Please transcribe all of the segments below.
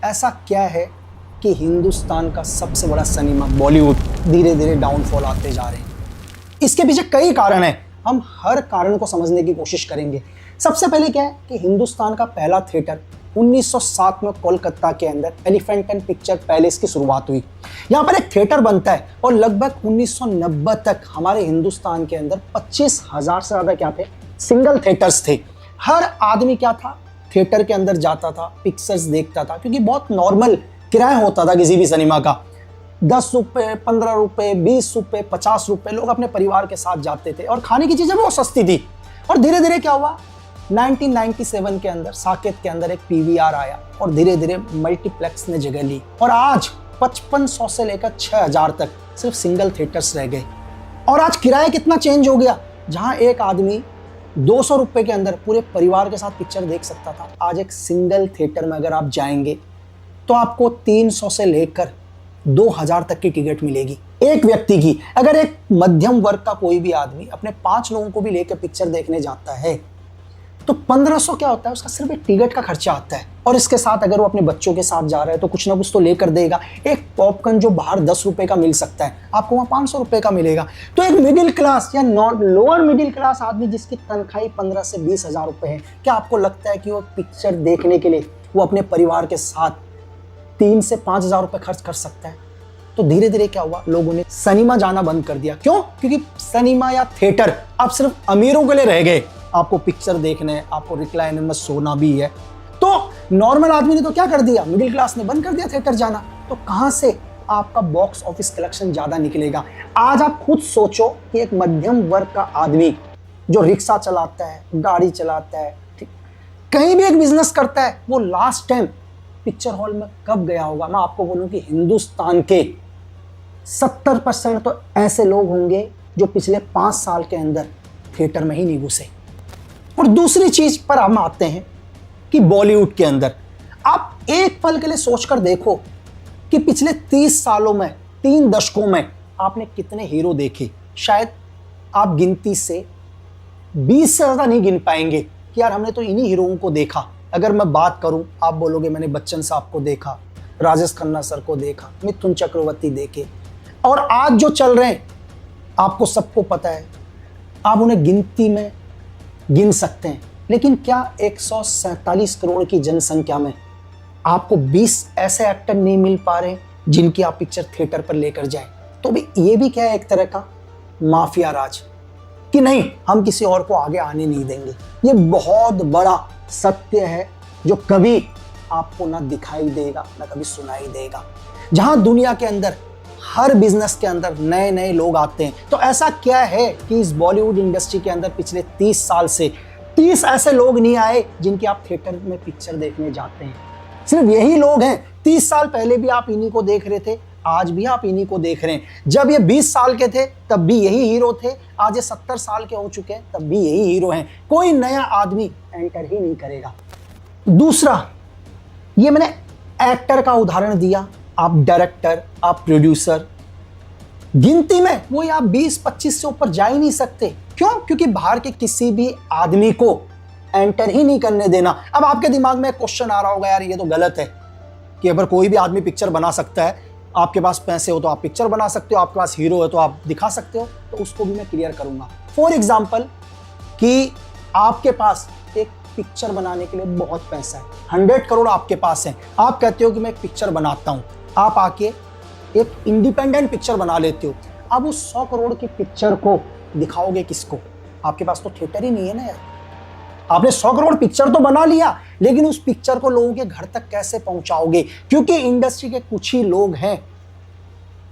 ऐसा क्या है कि हिंदुस्तान का सबसे बड़ा सिनेमा बॉलीवुड धीरे धीरे डाउनफॉल आते जा रहे हैं? इसके पीछे कई कारण हैं। हम हर कारण को समझने की कोशिश करेंगे। सबसे पहले क्या है कि हिंदुस्तान का पहला थिएटर 1907 में कोलकाता के अंदर एलिफेंट एंड पिक्चर पैलेस की शुरुआत हुई। यहाँ पर एक थिएटर बनता है और लगभग 1990 तक हमारे हिंदुस्तान के अंदर 25,000 से ज़्यादा क्या थे, सिंगल थिएटर्स थे। हर आदमी क्या था, थिएटर के अंदर जाता था, पिक्चर्स देखता था, क्योंकि बहुत नॉर्मल किराया होता था किसी भी सिनेमा का। 10 रुपये, 15 रुपये, 20 रुपये, 50 रुपये, लोग अपने परिवार के साथ जाते थे और खाने की चीज़ें बहुत सस्ती थी। और धीरे धीरे क्या हुआ, 1997 के अंदर साकेत के अंदर एक पीवीआर आया और धीरे धीरे मल्टीप्लेक्स ने जगह ली और आज 5500 से लेकर 6000 तक सिर्फ सिंगल थिएटर्स रह गए। और आज किराया कितना चेंज हो गया, जहां एक आदमी 200 रुपये के अंदर पूरे परिवार के साथ पिक्चर देख सकता था, आज एक सिंगल थिएटर में अगर आप जाएंगे तो आपको 300 से लेकर 2000 तक की टिकट मिलेगी एक व्यक्ति की। अगर एक मध्यम वर्ग का कोई भी आदमी अपने 5 लोगों को भी लेकर पिक्चर देखने जाता है तो 1500 क्या होता है, उसका सिर्फ एक टिकट का खर्चा आता है। और इसके साथ अगर वो अपने बच्चों के साथ जा रहा है तो कुछ ना कुछ तो लेकर देगा। एक पॉपकॉर्न जो बाहर 10 रुपए का मिल सकता है, आपको वहाँ 500 रुपए का मिलेगा। तो एक मिडिल क्लास या लोअर मिडिल क्लास आदमी जिसकी तनख्वाही 15 से 20 हजार रुपए है, क्या आपको लगता है कि वो पिक्चर देखने के लिए वो अपने परिवार के साथ 3 से 5 हजार रुपए खर्च कर सकता है? तो धीरे धीरे क्या हुआ, लोगों ने सिनेमा जाना बंद कर दिया। क्यों? क्योंकि सिनेमा या थिएटर अब सिर्फ अमीरों के लिए रह गए। आपको पिक्चर देखने, आपको रिक्लाइनर में सोना भी है। तो नॉर्मल आदमी ने तो क्या कर दिया, मिडिल क्लास ने बंद कर दिया थिएटर जाना। तो कहां से आपका बॉक्स ऑफिस कलेक्शन ज्यादा निकलेगा? आज आप खुद सोचो कि एक मध्यम वर्ग का आदमी जो रिक्शा चलाता है, गाड़ी चलाता है, कहीं भी एक बिजनेस करता है, वो लास्ट टाइम पिक्चर हॉल में कब गया होगा? मैं आपको बोलूं कि हिंदुस्तान के 70% तो ऐसे लोग होंगे जो पिछले 5 साल के अंदर थिएटर में ही नहीं घुसे। और दूसरी चीज पर हम आते हैं कि बॉलीवुड के अंदर आप एक पल के लिए सोचकर देखो कि पिछले 30 सालों में, 3 दशकों में आपने कितने हीरो देखे। शायद आप गिनती से 20 से ज्यादा नहीं गिन पाएंगे कि यार हमने तो इन्हीं हीरोओं को देखा। अगर मैं बात करूं, आप बोलोगे मैंने बच्चन साहब को देखा, राजेश खन्ना सर को देखा, मिथुन चक्रवर्ती देखे, और आज जो चल रहे हैं आपको सबको पता है, आप उन्हें गिनती में गिन सकते हैं। लेकिन क्या 147 करोड़ की जनसंख्या में आपको 20 ऐसे एक्टर नहीं मिल पा रहे जिनकी आप पिक्चर थिएटर पर लेकर जाएं? तो भी ये भी क्या है, एक तरह का माफिया राज कि नहीं, हम किसी और को आगे आने नहीं देंगे। ये बहुत बड़ा सत्य है जो कभी आपको ना दिखाई देगा ना कभी सुनाई देगा। जहां दुनिया के अंदर हर बिजनेस के अंदर नए नए लोग आते हैं, तो ऐसा क्या है कि इस बॉलीवुड इंडस्ट्री के अंदर पिछले 30 साल से 30 ऐसे लोग नहीं आए जिनकी आप थिएटर में पिक्चर देखने जाते हैं? सिर्फ यही लोग हैं। 30 साल पहले भी आप इन्हीं को देख रहे थे, आज भी आप इन्हीं को देख रहे हैं। जब ये 20 साल के थे तब भी यही हीरो थे, आज ये 70 साल के हो चुके हैं तब भी यही हीरो हैं। कोई नया आदमी एंटर ही नहीं करेगा। दूसरा, ये मैंने एक्टर का उदाहरण दिया, आप डायरेक्टर, आप प्रोड्यूसर, गिनती में वो आप 20-25 से ऊपर जा ही नहीं सकते। क्यों? क्योंकि बाहर के किसी भी आदमी को एंटर ही नहीं करने देना। अब आपके दिमाग में क्वेश्चन आ रहा होगा, यार ये तो गलत है कि अगर कोई भी आदमी पिक्चर बना सकता है, आपके पास पैसे हो तो आप पिक्चर बना सकते हो, आपके पास हीरो है तो आप दिखा सकते हो। तो उसको भी मैं क्लियर करूंगा। फॉर एग्जाम्पल कि आपके पास एक पिक्चर बनाने के लिए बहुत पैसा है, 100 करोड़ आपके पास है, आप कहते हो कि मैं एक पिक्चर बनाता हूं, आप आके एक इंडिपेंडेंट पिक्चर बना लेते हो। अब उस 100 करोड़ की पिक्चर को दिखाओगे किसको? आपके पास तो थिएटर ही नहीं है ना यार। आपने 100 करोड़ पिक्चर तो बना लिया, लेकिन उस पिक्चर को लोगों के घर तक कैसे पहुंचाओगे? क्योंकि इंडस्ट्री के कुछ ही लोग हैं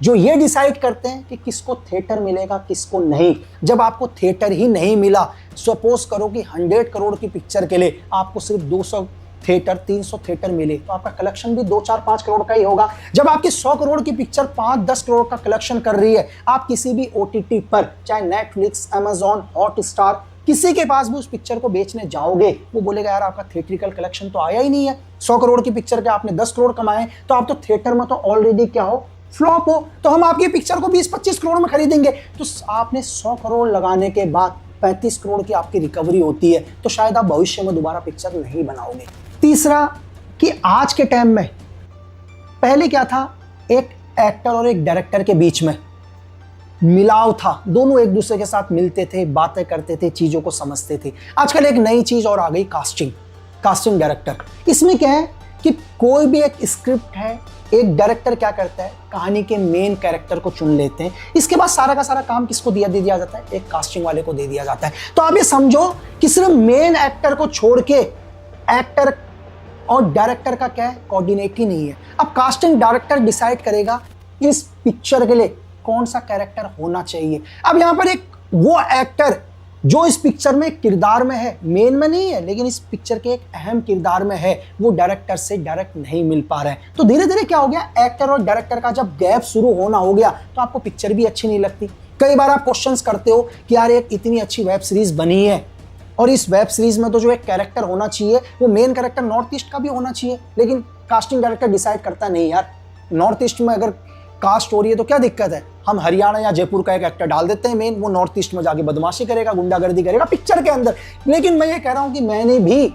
जो ये डिसाइड करते हैं कि किसको थिएटर मिलेगा, किसको नहीं। जब आपको थिएटर ही नहीं मिला, सपोज करो कि 100 करोड़ की पिक्चर के लिए आपको सिर्फ 200 थिएटर, 300 थिएटर मिले, तो आपका कलेक्शन भी 2, 4, 5 करोड़ का ही होगा। जब आपकी 100 करोड़ की पिक्चर 5-10 करोड़ का कलेक्शन कर रही है, आप किसी भी OTT पर, चाहे नेटफ्लिक्स, अमेजॉन, हॉटस्टार, किसी के पास भी उस पिक्चर को बेचने जाओगे, वो बोलेगा यार आपका थिएट्रिकल कलेक्शन तो आया ही नहीं है। 100 करोड़ की पिक्चर के आपने 10 करोड़ कमाए, तो आप तो थिएटर में तो ऑलरेडी क्या हो, फ्लॉप हो। तो हम आपकी पिक्चर को 20-25 करोड़ में खरीदेंगे। तो आपने 100 करोड़ लगाने के बाद 35 करोड़ की आपकी रिकवरी होती है, तो शायद आप भविष्य में दोबारा पिक्चर नहीं बनाओगे। तीसरा कि आज के टाइम में पहले क्या था, एक एक्टर और एक डायरेक्टर के बीच में मिलाव था, दोनों एक दूसरे के साथ मिलते थे, बातें करते थे, चीजों को समझते थे। आजकल एक नई चीज और आ गई, कास्टिंग डायरेक्टर। इसमें क्या है कि कोई भी एक स्क्रिप्ट है, एक डायरेक्टर क्या करता है, कहानी के मेन कैरेक्टर को चुन लेते हैं, इसके बाद सारा का सारा काम किसको दे दिया जाता है, एक कास्टिंग वाले को दे दिया जाता है। तो आप ये समझो कि सिर्फ मेन एक्टर को छोड़ के एक्टर और डायरेक्टर का क्या है, कोऑर्डिनेट ही नहीं है। अब कास्टिंग डायरेक्टर डिसाइड करेगा इस पिक्चर के लिए कौन सा कैरेक्टर होना चाहिए। अब यहां पर एक वो एक्टर जो इस पिक्चर में किरदार में है, मेन में नहीं है, लेकिन इस पिक्चर के एक अहम किरदार में है, वो डायरेक्टर से डायरेक्ट नहीं मिल पा रहा है। तो धीरे धीरे क्या हो गया, एक्टर और डायरेक्टर का जब गैप शुरू होना हो गया तो आपको पिक्चर भी अच्छी नहीं लगती। कई बार आप क्वेश्चंस करते हो कि यार एक इतनी अच्छी वेब सीरीज बनी है और इस वेब सीरीज में तो जो एक कैरेक्टर होना चाहिए वो मेन कैरेक्टर नॉर्थ ईस्ट का भी होना चाहिए, लेकिन कास्टिंग डायरेक्टर डिसाइड करता नहीं यार, नॉर्थ ईस्ट में अगर कास्ट हो रही है तो क्या दिक्कत है, हम हरियाणा या जयपुर का एक एक्टर डाल देते हैं मेन, वो नॉर्थ ईस्ट में जाके बदमाशी करेगा, गुंडागर्दी करेगा पिक्चर के अंदर। लेकिन मैं ये कह रहा हूं कि मैंने भी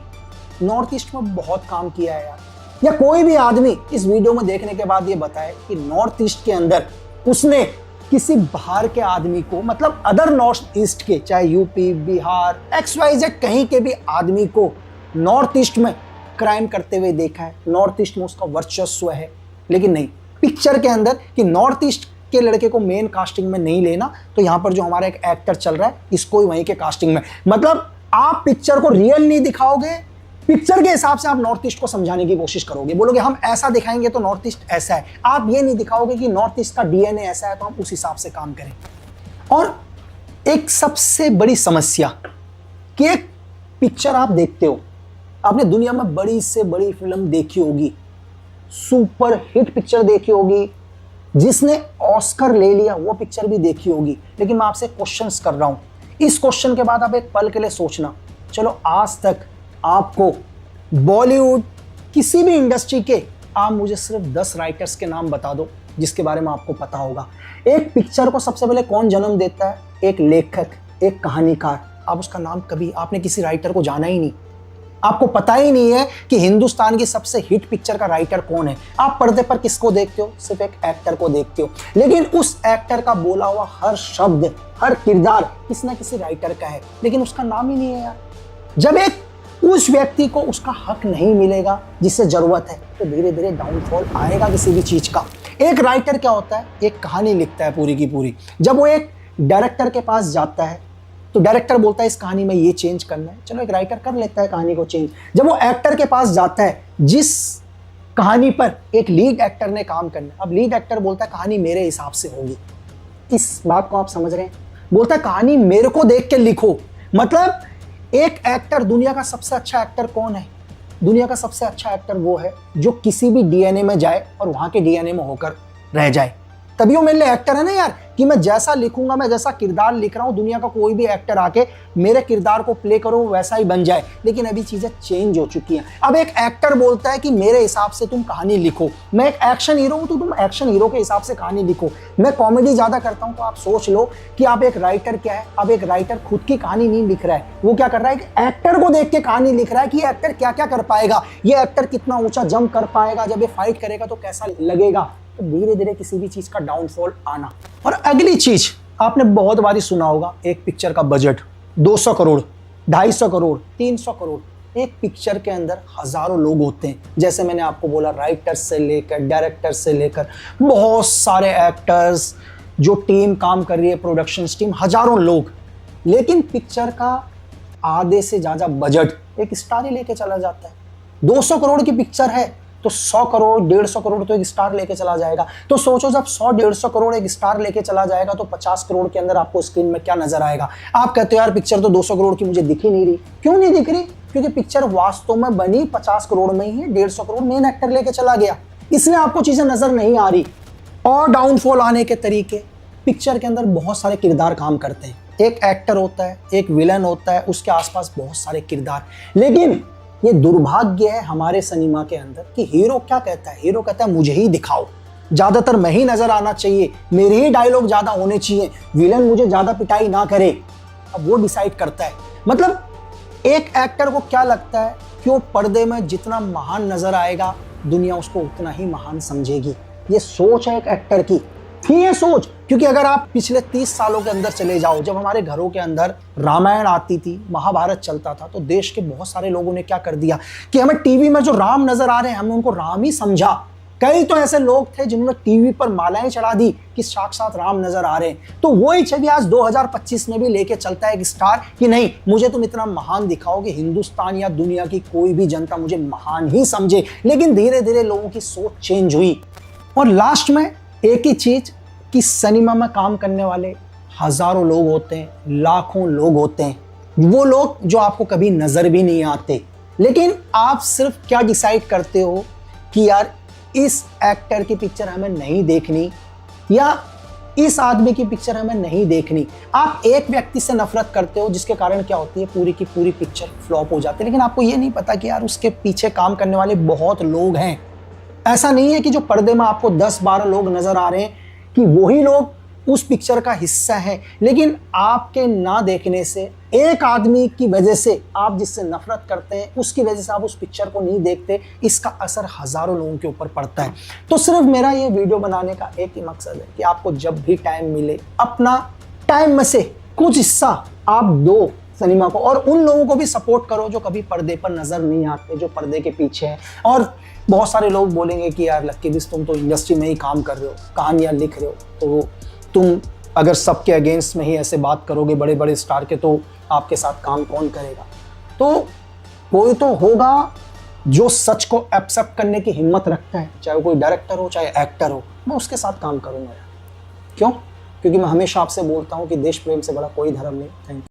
नॉर्थ ईस्ट में बहुत काम किया है यार, या कोई भी आदमी इस वीडियो में देखने के बाद ये बताए कि नॉर्थ ईस्ट के अंदर उसने किसी बाहर के आदमी को, मतलब अदर नॉर्थ ईस्ट के, चाहे यूपी, बिहार, XYZ कहीं के भी आदमी को नॉर्थ ईस्ट में क्राइम करते हुए देखा है, नॉर्थ ईस्ट में उसका वर्चस्व है। लेकिन नहीं, पिक्चर के अंदर कि नॉर्थ ईस्ट के लड़के को मेन कास्टिंग में नहीं लेना, तो यहां पर जो हमारा एक एक्टर चल रहा है इसको ही वहीं के कास्टिंग में, मतलब आप पिक्चर को रियल नहीं दिखाओगे, पिक्चर के हिसाब से आप नॉर्थ ईस्ट को समझाने की कोशिश करोगे, बोलोगे हम ऐसा दिखाएंगे तो नॉर्थ ईस्ट ऐसा है। आप ये नहीं दिखाओगे कि नॉर्थ ईस्ट का DNA ऐसा है तो हम उस हिसाब से काम करें। और एक सबसे बड़ी समस्या कि एक पिक्चर आप देखते हो, आपने दुनिया में बड़ी से बड़ी फिल्म देखी होगी, सुपर हिट पिक्चर देखी होगी, जिसने ऑस्कर ले लिया वो पिक्चर भी देखी होगी, लेकिन मैं आपसे क्वेश्चंस कर रहा हूं, इस क्वेश्चन के बाद आप एक पल के लिए सोचना, चलो आज तक आपको बॉलीवुड किसी भी इंडस्ट्री के आप मुझे सिर्फ 10 राइटर्स के नाम बता दो जिसके बारे में आपको पता होगा। एक पिक्चर को सबसे पहले कौन जन्म देता है, एक लेखक, एक कहानीकार। आप उसका नाम कभी आपने किसी राइटर को जाना ही नहीं, आपको पता ही नहीं है कि हिंदुस्तान की सबसे हिट पिक्चर का राइटर कौन है। आप पर्दे पर किसको देखते हो, सिर्फ एक एक्टर को देखते हो, लेकिन उस एक्टर का बोला हुआ हर शब्द, हर किरदार किसी ना किसी राइटर का है, लेकिन उसका नाम ही नहीं है यार। जब एक उस व्यक्ति को उसका हक नहीं मिलेगा जिससे जरूरत है, तो धीरे धीरे डाउनफॉल आएगा किसी भी चीज का। एक राइटर क्या होता है, एक कहानी लिखता है पूरी की पूरी, जब वो एक डायरेक्टर के पास जाता है तो डायरेक्टर बोलता है इस कहानी में ये चेंज करना है, चलो एक राइटर कर लेता है कहानी को चेंज। जब वो एक्टर के पास जाता है जिस कहानी पर एक लीड एक्टर ने काम करना है, अब लीड एक्टर बोलता है कहानी मेरे हिसाब से होगी। इस बात को आप समझ रहे हैं, बोलता है कहानी मेरे को देख के लिखो। मतलब एक एक्टर, दुनिया का सबसे अच्छा एक्टर कौन है, दुनिया का सबसे अच्छा एक्टर वो है जो किसी भी DNA में जाए और वहां के DNA में होकर रह जाए, तभी वो मेरे लिए एक्टर है ना यार। कि मैं जैसा लिखूंगा, मैं जैसा किरदार लिख रहा हूं, दुनिया का कोई भी एक्टर आके मेरे किरदार को प्ले करो वैसा ही बन जाए। लेकिन अभी चीजें चेंज हो चुकी हैं। अब एक एक्टर बोलता है कि मेरे हिसाब से तुम कहानी लिखो, मैं एक एक्शन हीरो हूं तो तुम एक्शन हीरो के हिसाब से कहानी लिखो, मैं कॉमेडी ज्यादा करता हूं तो आप सोच लो कि आप एक राइटर क्या है। अब एक राइटर खुद की कहानी नहीं लिख रहा है, वो क्या कर रहा है, एक एक्टर को देख के कहानी लिख रहा है कि ये एक्टर क्या क्या कर पाएगा, ये एक्टर कितना ऊंचा जंप कर पाएगा, जब ये फाइट करेगा तो कैसा लगेगा। तो धीरे धीरे किसी भी चीज का डाउनफॉल आना। और अगली चीज, आपने बहुत बारी सुना होगा एक पिक्चर का बजट 200 करोड़, 250 करोड़, 300 करोड़। एक पिक्चर के अंदर हजारों लोग होते हैं, जैसे मैंने आपको बोला, राइटर से लेकर डायरेक्टर से लेकर बहुत सारे एक्टर्स, जो टीम काम कर रही है, प्रोडक्शन टीम, हजारों लोग। लेकिन पिक्चर का आधे से ज्यादा बजट एक स्टार ही लेके चला जाता है। 200 करोड़ की पिक्चर है तो 100 करोड़, 150 करोड़ तो एक स्टार लेके चला जाएगा। तो सोचो जब 100-150 करोड़ एक स्टार लेके चला जाएगा तो 50 करोड़ के अंदर आपको स्क्रीन में क्या नजर आएगा। आप कहते हो यार पिक्चर तो 200 करोड़ की मुझे दिख ही नहीं रही। क्यों नहीं दिख रही? क्योंकि पिक्चर वास्तव में बनी 50 करोड़ में ही है, 150 करोड़ मेन एक्टर लेके चला गया, इसलिए आपको चीजें नजर नहीं आ रही। और डाउनफॉल आने के तरीके, पिक्चर के अंदर बहुत सारे किरदार काम करते हैं, एक एक्टर होता है, एक विलन होता है, उसके आसपास बहुत सारे किरदार। लेकिन ये दुर्भाग्य है हमारे सिनेमा के अंदर कि हीरो क्या कहता है, हीरो कहता है मुझे ही दिखाओ, ज्यादातर मैं ही नजर आना चाहिए, मेरे ही डायलॉग ज्यादा होने चाहिए, विलन मुझे ज्यादा पिटाई ना करे। अब वो डिसाइड करता है। मतलब एक एक्टर को क्या लगता है कि वो पर्दे में जितना महान नजर आएगा दुनिया उसको उतना ही महान समझेगी। ये सोच है एक एक्टर की, थी ये सोच। क्योंकि अगर आप पिछले 30 सालों के अंदर चले जाओ, जब हमारे घरों के अंदर रामायण आती थी, महाभारत चलता था, तो देश के बहुत सारे लोगों ने क्या कर दिया कि हमें टीवी में जो राम नजर आ रहे हैं, हमने उनको राम ही समझा। कई तो ऐसे लोग थे जिन्होंने टीवी पर मालाएं चढ़ा दी कि साक्षात राम नजर आ रहे हैं। तो वही छवि आज 2025 में भी लेके चलता है एक स्टार कि नहीं, मुझे तुम इतना महान दिखाओ कि हिंदुस्तान या दुनिया की कोई भी जनता मुझे महान ही समझे। लेकिन धीरे धीरे लोगों की सोच चेंज हुई। और लास्ट में एक ही चीज कि सिनेमा में काम करने वाले हजारों लोग होते हैं, लाखों लोग होते हैं, वो लोग जो आपको कभी नजर भी नहीं आते। लेकिन आप सिर्फ क्या डिसाइड करते हो कि यार इस एक्टर की पिक्चर हमें नहीं देखनी या इस आदमी की पिक्चर हमें नहीं देखनी। आप एक व्यक्ति से नफरत करते हो जिसके कारण क्या होती है, पूरी की पूरी पिक्चर फ्लॉप हो जाती है। लेकिन आपको ये नहीं पता कि यार उसके पीछे काम करने वाले बहुत लोग हैं। ऐसा नहीं है कि जो पर्दे में आपको 10-12 लोग नजर आ रहे हैं कि वही लोग उस पिक्चर का हिस्सा है। लेकिन आपके ना देखने से, एक आदमी की वजह से, आप जिससे नफरत करते हैं उसकी वजह से आप उस पिक्चर को नहीं देखते, इसका असर हजारों लोगों के ऊपर पड़ता है। तो सिर्फ मेरा ये वीडियो बनाने का एक ही मकसद है कि आपको जब भी टाइम मिले, अपना टाइम में से कुछ हिस्सा आप दो सिनेमा को, और उन लोगों को भी सपोर्ट करो जो कभी पर्दे पर नजर नहीं आते, जो पर्दे के पीछे हैं। और बहुत सारे लोग बोलेंगे कि यार लक्की बिस, तुम तो इंडस्ट्री में ही काम कर रहे हो, कहानियां लिख रहे हो, तो तुम अगर सबके अगेंस्ट में ही ऐसे बात करोगे बड़े बड़े स्टार के, तो आपके साथ काम कौन करेगा? तो कोई तो होगा जो सच को एक्सेप्ट करने की हिम्मत रखता है, चाहे वो कोई डायरेक्टर हो चाहे एक्टर हो। मैं उसके साथ काम करूंगा। क्यों? क्योंकि मैं हमेशा आपसे बोलता हूं कि देश प्रेम से बड़ा कोई धर्म नहीं। Thank you.